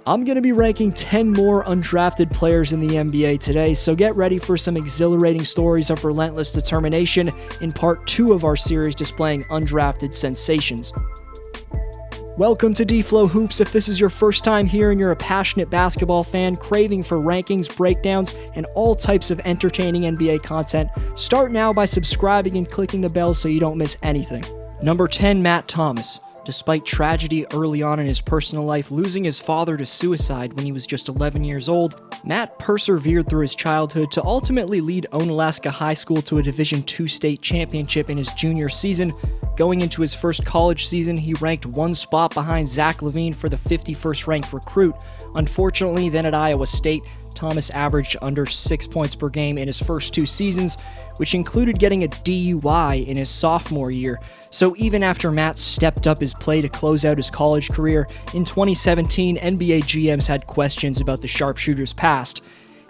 I'm going to be ranking 10 more undrafted players in the NBA today, so get ready for some exhilarating stories of relentless determination in part 2 of our series displaying undrafted sensations. Welcome to D-Flow Hoops. If this is your first time here and you're a passionate basketball fan craving for rankings, breakdowns, and all types of entertaining NBA content, start now by subscribing and clicking the bell so you don't miss anything. Number 10, Matt Thomas. Despite tragedy early on in his personal life, losing his father to suicide when he was just 11 years old, Matt persevered through his childhood to ultimately lead Onalaska High School to a Division II state championship in his junior season. Going into his first college season, he ranked one spot behind Zach LaVine for the 51st ranked recruit. Unfortunately, then at Iowa State, Thomas averaged under 6 points per game in his first 2 seasons, which included getting a DUI in his sophomore year. So even after Matt stepped up his play to close out his college career, in 2017, NBA GMs had questions about the sharpshooter's past.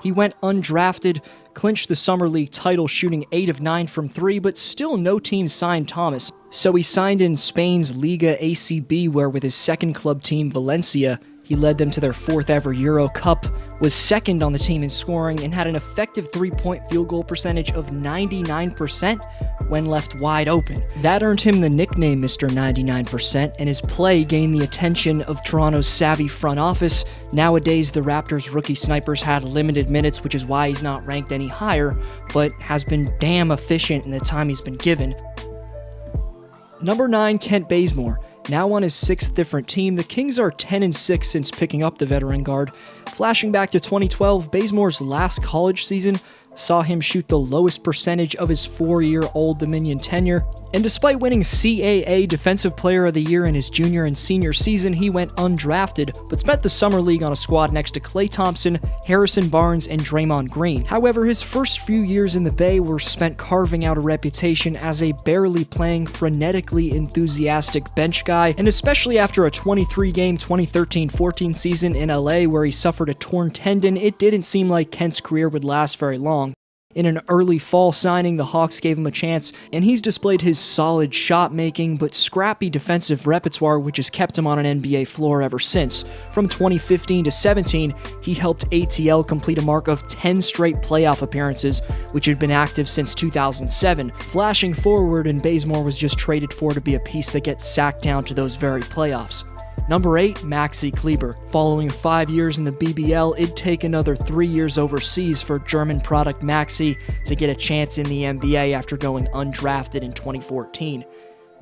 He went undrafted, clinched the Summer League title shooting 8 of 9 from 3, but still no team signed Thomas. So he signed in Spain's Liga ACB, where with his second club team, Valencia, he led them to their 4th ever Euro Cup, was second on the team in scoring, and had an effective 3-point field goal percentage of 99% when left wide open. That earned him the nickname Mr. 99%, and his play gained the attention of Toronto's savvy front office. Nowadays, the Raptors' rookie snipers had limited minutes, which is why he's not ranked any higher, but has been damn efficient in the time he's been given. Number 9, Kent Bazemore. Now on his 6th different team, the Kings are 10-6 since picking up the veteran guard. Flashing back to 2012, Bazemore's last college season saw him shoot the lowest percentage of his 4-year-old Dominion tenure, and despite winning CAA Defensive Player of the Year in his junior and senior season, he went undrafted, but spent the Summer League on a squad next to Klay Thompson, Harrison Barnes, and Draymond Green. However, his first few years in the Bay were spent carving out a reputation as a barely playing, frenetically enthusiastic bench guy, and especially after a 23-game 2013-14 season in LA where he suffered a torn tendon, it didn't seem like Kent's career would last very long. In an early fall signing, the Hawks gave him a chance, and he's displayed his solid shot-making but scrappy defensive repertoire, which has kept him on an NBA floor ever since. From 2015 to 17, he helped ATL complete a mark of 10 straight playoff appearances, which had been active since 2007. Flashing forward, and Bazemore was just traded for to be a piece that gets sacked down to those very playoffs. Number 8, Maxi Kleber. Following 5 years in the BBL, it'd take another 3 years overseas for German product Maxi to get a chance in the NBA after going undrafted in 2014.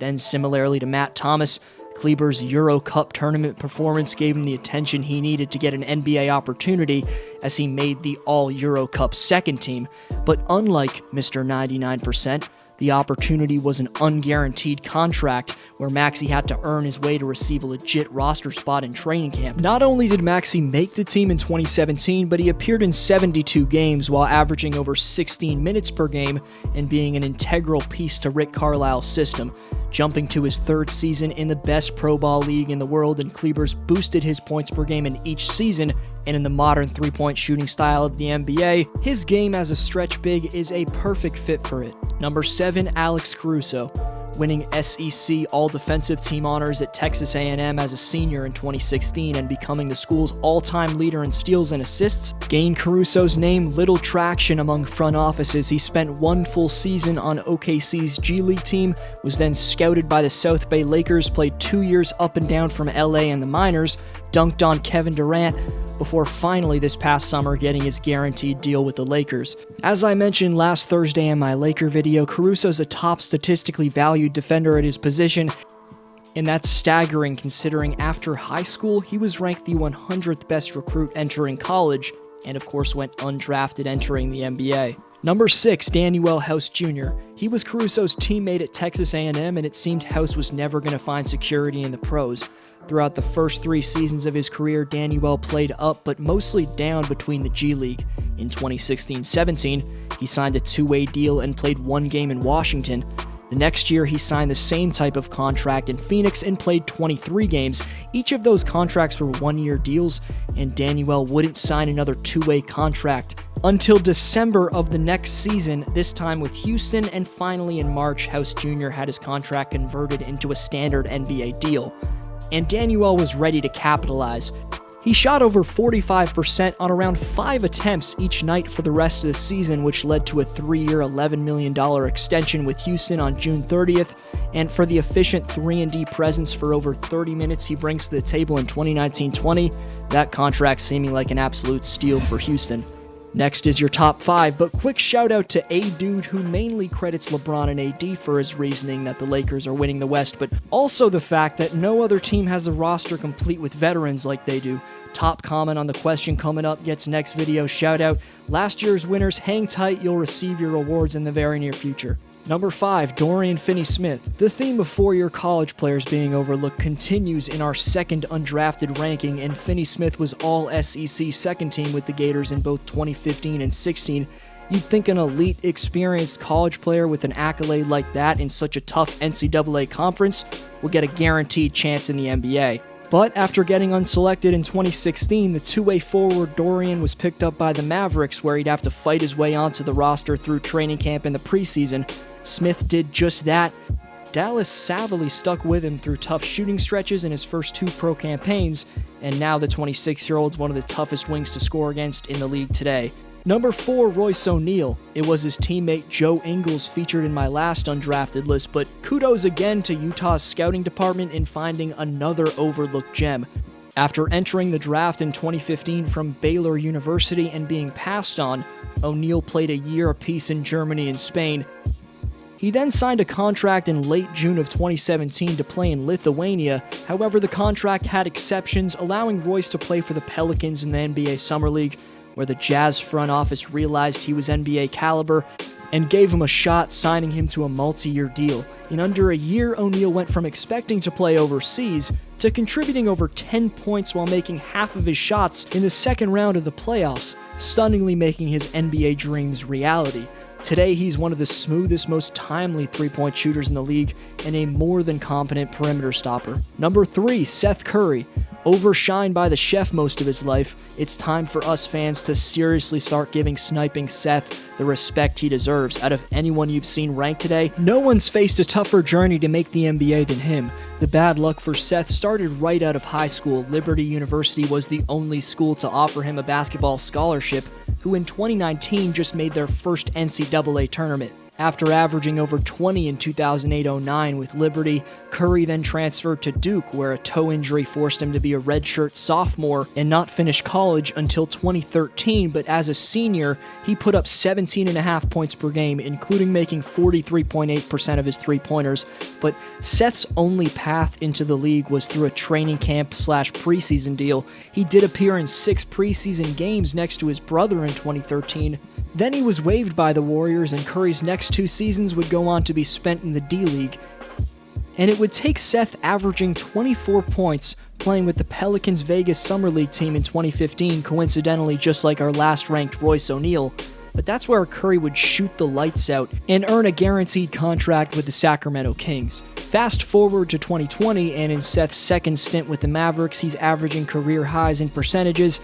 Then, similarly to Matt Thomas, Kleber's Euro Cup tournament performance gave him the attention he needed to get an NBA opportunity as he made the All-Euro Cup second team. But unlike Mr. 99%, the opportunity was an unguaranteed contract where Maxi had to earn his way to receive a legit roster spot in training camp. Not only did Maxi make the team in 2017, but he appeared in 72 games while averaging over 16 minutes per game and being an integral piece to Rick Carlisle's system. Jumping to his 3rd season in the best pro ball league in the world, and Kleber's boosted his points per game in each season, and in the modern 3-point shooting style of the NBA, his game as a stretch big is a perfect fit for it. Number 7, Alex Caruso. Winning SEC All-Defensive Team honors at Texas A&M as a senior in 2016 and becoming the school's all-time leader in steals and assists, gained Caruso's name little traction among front offices. He spent 1 full season on OKC's G League team, was then scouted by the South Bay Lakers, played 2 years up and down from LA and the minors, dunked on Kevin Durant, before finally this past summer getting his guaranteed deal with the Lakers. As I mentioned last Thursday in my Laker video, Caruso's a top statistically valued defender at his position, and that's staggering considering after high school he was ranked the 100th best recruit entering college, and of course went undrafted entering the NBA. Number 6, Danuel House Jr. He was Caruso's teammate at Texas A&M, and it seemed House was never going to find security in the pros. Throughout the first 3 seasons of his career, Danuel played up but mostly down between the G League. In 2016-17, he signed a 2-way deal and played 1 game in Washington. The next year, he signed the same type of contract in Phoenix and played 23 games. Each of those contracts were 1-year deals, and Danuel wouldn't sign another 2-way contract until December of the next season, this time with Houston, and finally in March, House Jr. had his contract converted into a standard NBA deal. And Danuel was ready to capitalize. He shot over 45% on around 5 attempts each night for the rest of the season, which led to a 3-year, $11 million extension with Houston on June 30th, and for the efficient 3-and-D presence for over 30 minutes he brings to the table in 2019-20, that contract seeming like an absolute steal for Houston. Next is your top 5, but quick shout out to A Dude, who mainly credits LeBron and AD for his reasoning that the Lakers are winning the West, but also the fact that no other team has a roster complete with veterans like they do. Top comment on the question coming up gets next video shout out. Last year's winners, hang tight, you'll receive your rewards in the very near future. Number 5, Dorian Finney-Smith. The theme of 4-year college players being overlooked continues in our second undrafted ranking, and Finney-Smith was all SEC second team with the Gators in both 2015 and 16. You'd think an elite, experienced college player with an accolade like that in such a tough NCAA conference would get a guaranteed chance in the NBA. But after getting unselected in 2016, the two-way forward Dorian was picked up by the Mavericks, where he'd have to fight his way onto the roster through training camp in the preseason. Smith did just that. Dallas savvily stuck with him through tough shooting stretches in his first 2 pro campaigns, and now the 26-year-old's one of the toughest wings to score against in the league today. Number 4, Royce O'Neal. It was his teammate Joe Ingles featured in my last undrafted list, but kudos again to Utah's scouting department in finding another overlooked gem. After entering the draft in 2015 from Baylor University and being passed on, O'Neal played a year apiece in Germany and Spain. He then signed a contract in late June of 2017 to play in Lithuania. However, the contract had exceptions, allowing Royce to play for the Pelicans in the NBA Summer League, where the Jazz front office realized he was NBA caliber and gave him a shot, signing him to a multi-year deal. In under a year, O'Neal went from expecting to play overseas to contributing over 10 points while making half of his shots in the second round of the playoffs, stunningly making his NBA dreams reality. Today, he's one of the smoothest, most timely three-point shooters in the league and a more than competent perimeter stopper. Number 3, Seth Curry. Overshined by the chef most of his life, it's time for us fans to seriously start giving sniping Seth the respect he deserves. Out of anyone you've seen ranked today, no one's faced a tougher journey to make the NBA than him. The bad luck for Seth started right out of high school. Liberty University was the only school to offer him a basketball scholarship, who in 2019 just made their first NCAA tournament. After averaging over 20 in 2008-09 with Liberty, Curry then transferred to Duke, where a toe injury forced him to be a redshirt sophomore and not finish college until 2013, but as a senior, he put up 17.5 points per game, including making 43.8% of his three-pointers. But Seth's only path into the league was through a training camp/preseason deal. He did appear in 6 preseason games next to his brother in 2013. Then he was waived by the Warriors, and Curry's next 2 seasons would go on to be spent in the D-League. And it would take Seth averaging 24 points playing with the Pelicans Vegas Summer League team in 2015, coincidentally just like our last ranked Royce O'Neal. But that's where Curry would shoot the lights out and earn a guaranteed contract with the Sacramento Kings. Fast forward to 2020, and in Seth's second stint with the Mavericks, he's averaging career highs in percentages,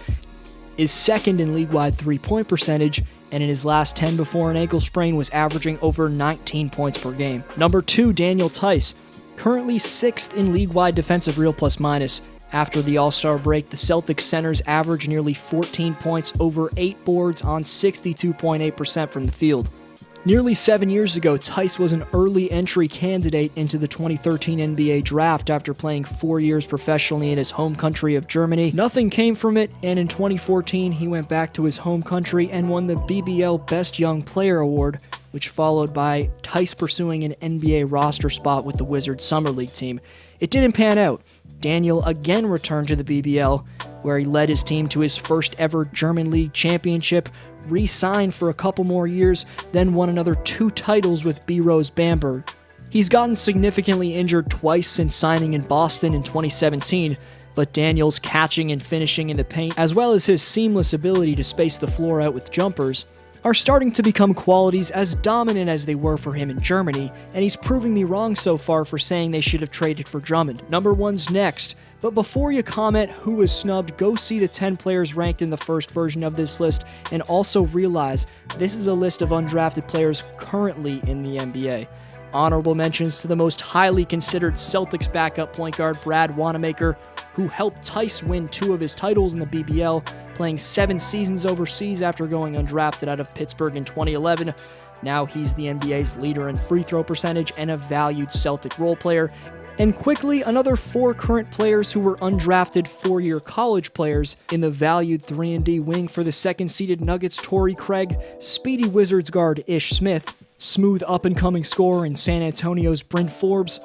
is second in league-wide three-point percentage, and in his last 10 before an ankle sprain was averaging over 19 points per game. Number 2, Daniel Theis. Currently 6th in league-wide defensive real plus-minus. After the All-Star break, the Celtics centers averaged nearly 14 points, over 8 boards on 62.8% from the field. Nearly 7 years ago, Theis was an early entry candidate into the 2013 NBA draft after playing 4 years professionally in his home country of Germany. Nothing came from it, and in 2014, he went back to his home country and won the BBL Best Young Player Award, which followed by Theis pursuing an NBA roster spot with the Wizards Summer League team. It didn't pan out. Daniel again returned to the BBL, where he led his team to his first ever German League championship, re-signed for a couple more years, then won another 2 titles with B. Rose Bamberg. He's gotten significantly injured twice since signing in Boston in 2017, but Daniel's catching and finishing in the paint, as well as his seamless ability to space the floor out with jumpers, are starting to become qualities as dominant as they were for him in Germany, and he's proving me wrong so far for saying they should have traded for Drummond. Number 1's next, but before you comment who was snubbed, go see the 10 players ranked in the first version of this list, and also realize this is a list of undrafted players currently in the NBA. Honorable mentions to the most highly considered Celtics backup point guard Brad Wanamaker, who helped Tice win 2 of his titles in the BBL, playing 7 seasons overseas after going undrafted out of Pittsburgh in 2011. Now he's the NBA's leader in free throw percentage and a valued Celtic role player. And quickly, another 4 current players who were undrafted 4-year college players. In the valued 3-and-D wing for the second-seeded Nuggets, Torrey Craig, speedy Wizards guard Ish Smith, smooth up-and-coming scorer in San Antonio's Bryn Forbes,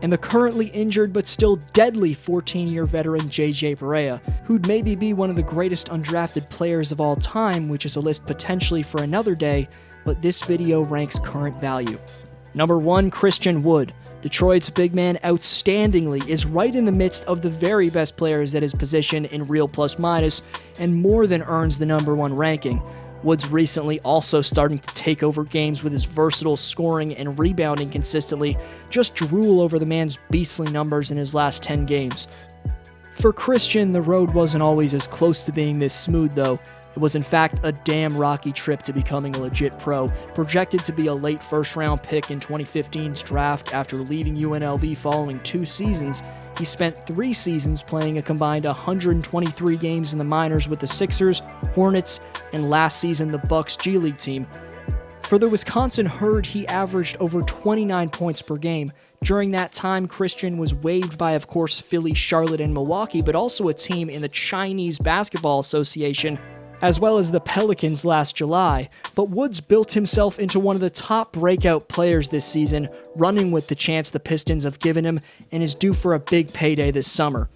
and the currently injured but still deadly 14-year veteran JJ Barea, who'd maybe be one of the greatest undrafted players of all time, which is a list potentially for another day, but this video ranks current value. Number 1, Christian Wood. Detroit's big man outstandingly is right in the midst of the very best players at his position in real plus-minus, and more than earns the number 1 ranking. Wood's recently also starting to take over games with his versatile scoring and rebounding consistently. Just drool over the man's beastly numbers in his last 10 games. For Christian, the road wasn't always as close to being this smooth though. It was in fact a damn rocky trip to becoming a legit pro, projected to be a late first-round pick in 2015's draft after leaving UNLV following 2 seasons. He spent 3 seasons playing a combined 123 games in the minors with the Sixers, Hornets, and last season the Bucks G League team. For the Wisconsin Herd, he averaged over 29 points per game. During that time, Christian was waived by, of course, Philly, Charlotte, and Milwaukee, but also a team in the Chinese Basketball Association, as well as the Pelicans last July. But Woods built himself into one of the top breakout players this season, running with the chance the Pistons have given him, and is due for a big payday this summer.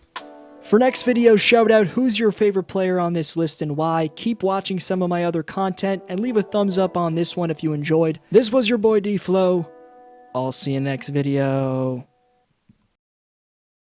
For next video, shout out who's your favorite player on this list and why. Keep watching some of my other content, and leave a thumbs up on this one if you enjoyed. This was your boy D-Flow. I'll see you next video.